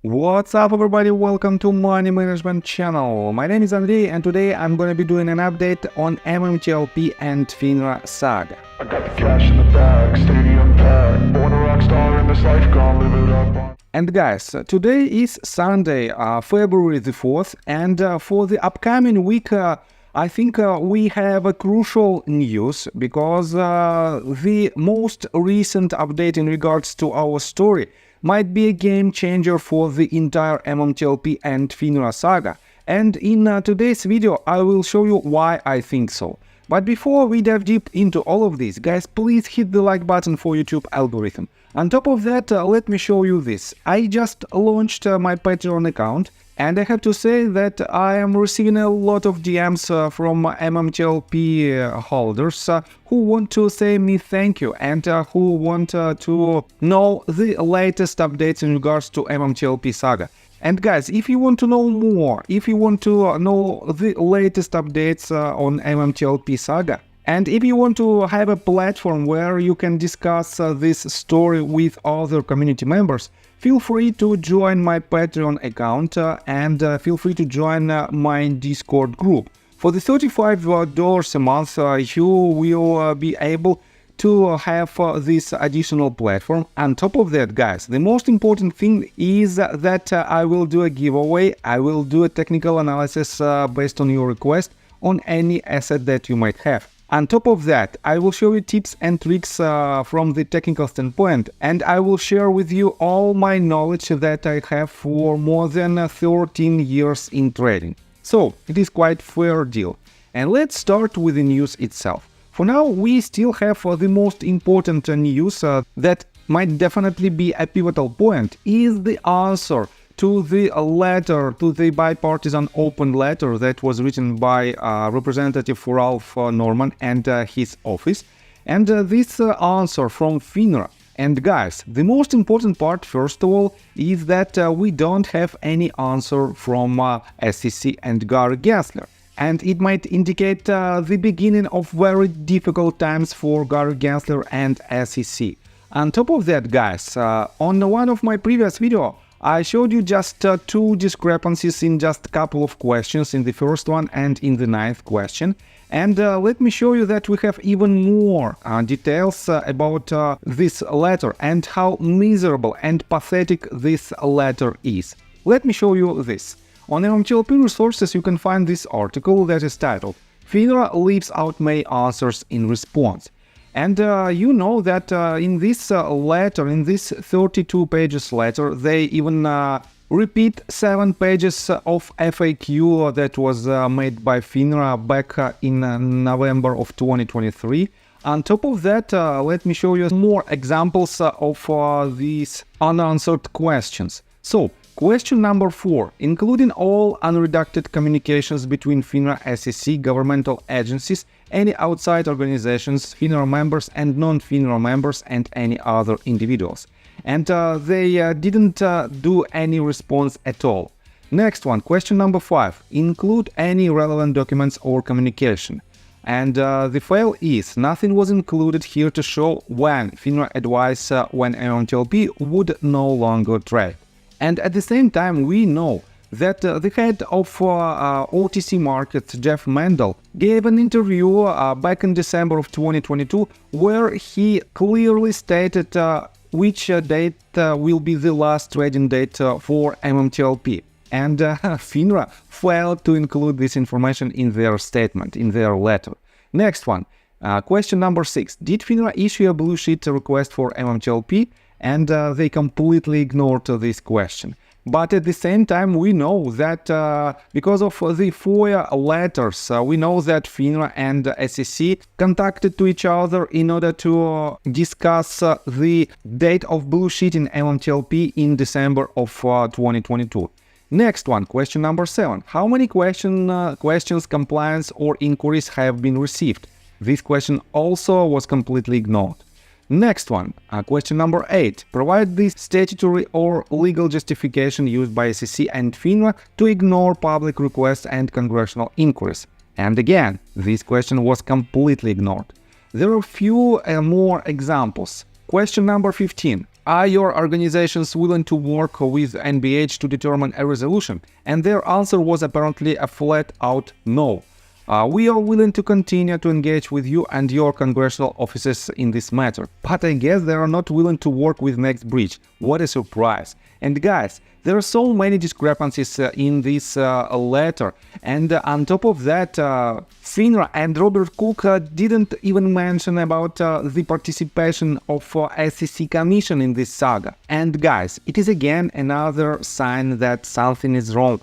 What's up everybody, welcome to Money Management channel. My name is Andrei and today I'm gonna be doing an update on MMTLP and Finra saga. I got the cash in the bag, stadium packed, born a rock star in this life, gonna live it up. And guys, today is Sunday, February the 4th, and for the upcoming week I think we have a crucial news because the most recent update in regards to our story might be a game changer for the entire MMTLP and Finra saga. And in today's video, I will show you why I think so. But before we dive deep into all of this, guys, please hit the like button for YouTube algorithm. On top of that, let me show you this. I just launched my Patreon account, and I have to say that I am receiving a lot of DMs from MMTLP holders who want to say me thank you and who want to know the latest updates in regards to MMTLP saga. And guys, if you want to know more, if you want to know the latest updates on MMTLP saga, and if you want to have a platform where you can discuss this story with other community members, feel free to join my Patreon account and feel free to join my Discord group. For the $35 a month, you will be able to have this additional platform. On top of that, guys, the most important thing is that I will do a giveaway. I will do a technical analysis based on your request on any asset that you might have. On top of that, I will show you tips and tricks from the technical standpoint, and I will share with you all my knowledge that I have for more than 13 years in trading. So, it is quite fair deal. And let's start with the news itself. For now, we still have the most important news that might definitely be a pivotal point, is the answer to the letter, to the bipartisan open letter that was written by Representative Ralph Norman and his office. And this answer from Finra. And guys, the most important part, first of all, is that we don't have any answer from SEC and Gary Gensler. And it might indicate the beginning of very difficult times for Gary Gensler and SEC. On top of that, guys, on one of my previous videos, I showed you just two discrepancies in just a couple of questions, in the first one and in the ninth question. And let me show you that we have even more details about this letter and how miserable and pathetic this letter is. Let me show you this. On MMTLP Resources you can find this article that is titled "Finra leaves out May answers in response." And you know that in this letter, in this 32 pages letter, they even repeat 7 pages of FAQ that was made by Finra back in November of 2023. On top of that, let me show you more examples of these unanswered questions. So, question number 4, including all unredacted communications between Finra, SEC, governmental agencies, any outside organizations, Finra members and non-Finra members, and any other individuals. And they didn't do any response at all. Next one, question number 5, include any relevant documents or communication. And the fail is, nothing was included here to show when Finra advised when MMTLP would no longer trade. And at the same time, we know that the head of OTC markets, Jeff Mendel, gave an interview back in December of 2022 where he clearly stated which date will be the last trading date for MMTLP. And Finra failed to include this information in their statement, in their letter. Next one, question number 6. Did Finra issue a blue sheet request for MMTLP? And they completely ignored this question. But at the same time, we know that because of the FOIA letters, we know that Finra and SEC contacted to each other in order to discuss the date of blue sheet in MMTLP in December of 2022. Next one, question number 7. How many questions, compliance or inquiries have been received? This question also was completely ignored. Next one, question number 8. Provide the statutory or legal justification used by SEC and Finra to ignore public requests and congressional inquiries. And again, this question was completely ignored. There are few more examples. Question number 15. Are your organizations willing to work with NBH to determine a resolution? And their answer was apparently a flat-out no. We are willing to continue to engage with you and your congressional offices in this matter, but I guess they are not willing to work with Next Bridge. What a surprise! And guys, there are so many discrepancies in this letter, and on top of that, Finra and Robert Cook didn't even mention about the participation of SEC Commission in this saga. And guys, it is again another sign that something is wrong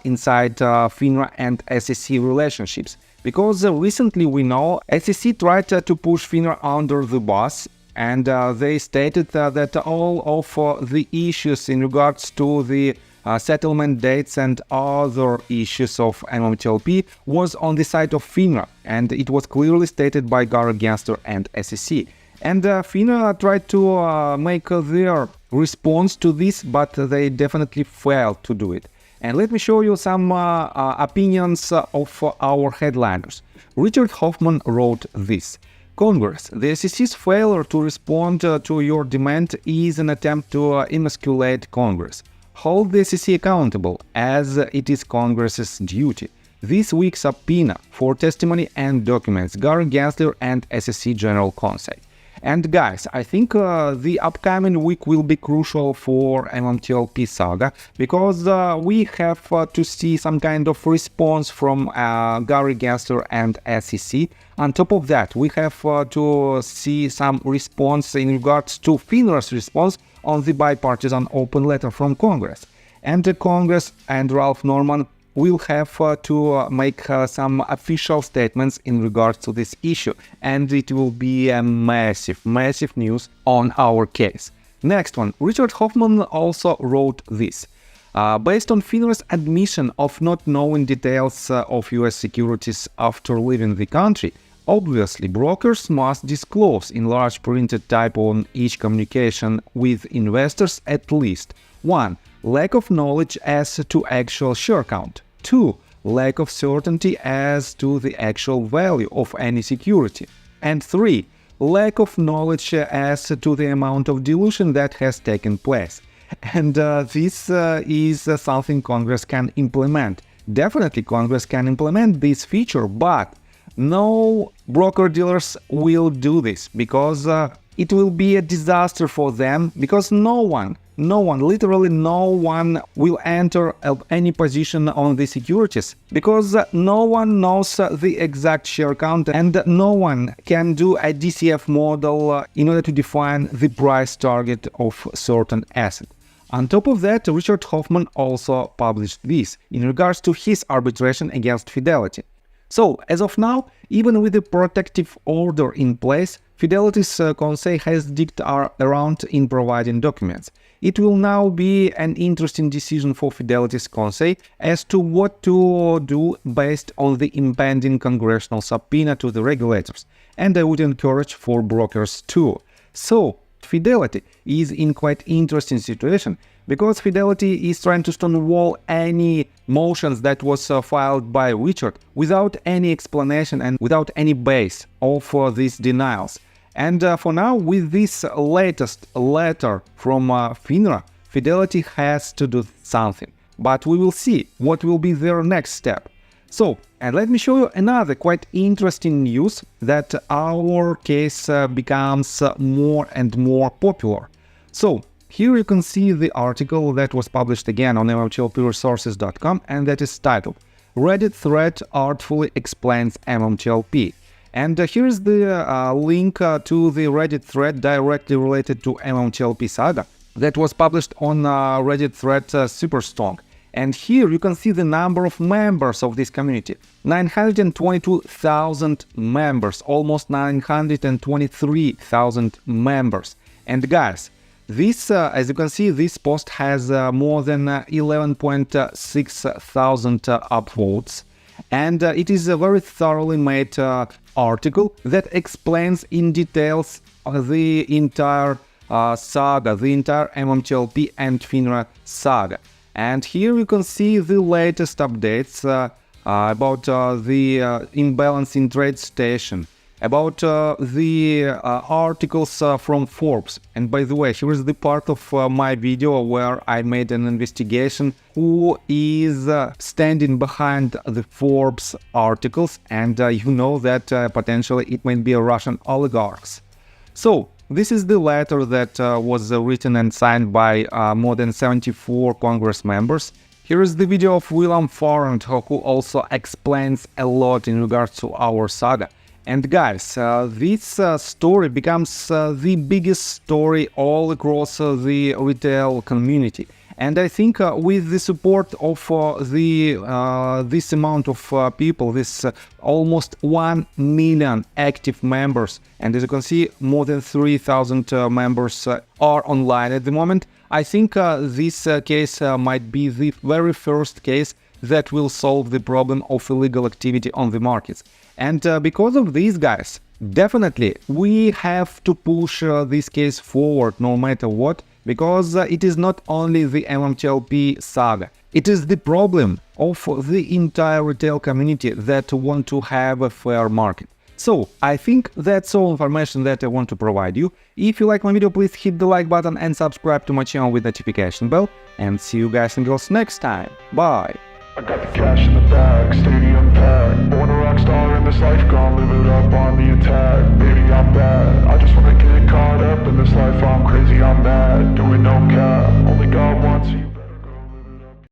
inside Finra and SEC relationships, because recently we know SEC tried to push Finra under the bus, and they stated that all of the issues in regards to the settlement dates and other issues of MMTLP was on the side of Finra, and it was clearly stated by Gary Gensler and SEC. And Finra tried to make their response to this, but they definitely failed to do it. And let me show you some opinions of our headliners. Richard Hoffman wrote this: Congress, the SEC's failure to respond to your demand is an attempt to emasculate Congress. Hold the SEC accountable, as it is Congress's duty. This week's subpoena for testimony and documents, Gary Gensler and SEC General Counsel. And guys, I think the upcoming week will be crucial for MMTLP saga, because we have to see some kind of response from Gary Gensler and SEC. On top of that, we have to see some response in regards to Finra's response on the bipartisan open letter from Congress. And Congress and Ralph Norman will have to make some official statements in regards to this issue, and it will be a massive news on our case. Next one, Richard Hoffman also wrote this. Based on Finra's admission of not knowing details of US securities after leaving the country, obviously brokers must disclose in large printed type on each communication with investors at least 1. Lack of knowledge as to actual share count. 2. Lack of certainty as to the actual value of any security. And 3. Lack of knowledge as to the amount of dilution that has taken place. And this is something Congress can implement. Definitely Congress can implement this feature, but no broker-dealers will do this, because it will be a disaster for them, because no one, literally no one will enter any position on the securities, because no one knows the exact share count, and no one can do a DCF model in order to define the price target of certain asset. On top of that, Richard Hoffman also published this in regards to his arbitration against Fidelity. So, as of now, even with the protective order in place, Fidelity's Conseil has digged around in providing documents. It will now be an interesting decision for Fidelity's Conseil as to what to do based on the impending congressional subpoena to the regulators, and I would encourage for brokers too. So, Fidelity is in quite interesting situation, because Fidelity is trying to stonewall any motions that was filed by Richard without any explanation and without any base of these denials. And for now, with this latest letter from Finra, Fidelity has to do something. But we will see what will be their next step. So, and let me show you another quite interesting news that our case becomes more and more popular. So, here you can see the article that was published again on MMTLPresources.com, and that is titled Reddit Thread Artfully Explains MMTLP. And here's the link to the Reddit thread directly related to MMTLP saga that was published on Reddit thread Superstrong. And here you can see the number of members of this community. 922,000 members, almost 923,000 members. And guys, this, as you can see, this post has more than 11.6 thousand upvotes. And it is a very thoroughly made article that explains in details the entire saga, the entire MMTLP and Finra saga. And here you can see the latest updates about the imbalance in TradeStation. about the articles from Forbes. And by the way, here is the part of my video where I made an investigation who is standing behind the Forbes articles, and you know that potentially it might be Russian oligarchs. So this is the letter that was written and signed by more than 74 Congress members. Here is the video of William Farrand, who also explains a lot in regards to our saga. And guys, this story becomes the biggest story all across the retail community. And I think with the support of this amount of people, this almost 1 million active members, and as you can see, more than 3,000 members are online at the moment, I think this case might be the very first case that will solve the problem of illegal activity on the markets. And because of these guys, definitely we have to push this case forward no matter what, because it is not only the MMTLP saga, it is the problem of the entire retail community that want to have a fair market. So I think that's all information that I want to provide you. If you like my video, please hit the like button and subscribe to my channel with notification bell, and see you guys and girls next time. Bye! I got the cash in the bag, stadium packed. Born a rock star in this life, gone live it up on the attack.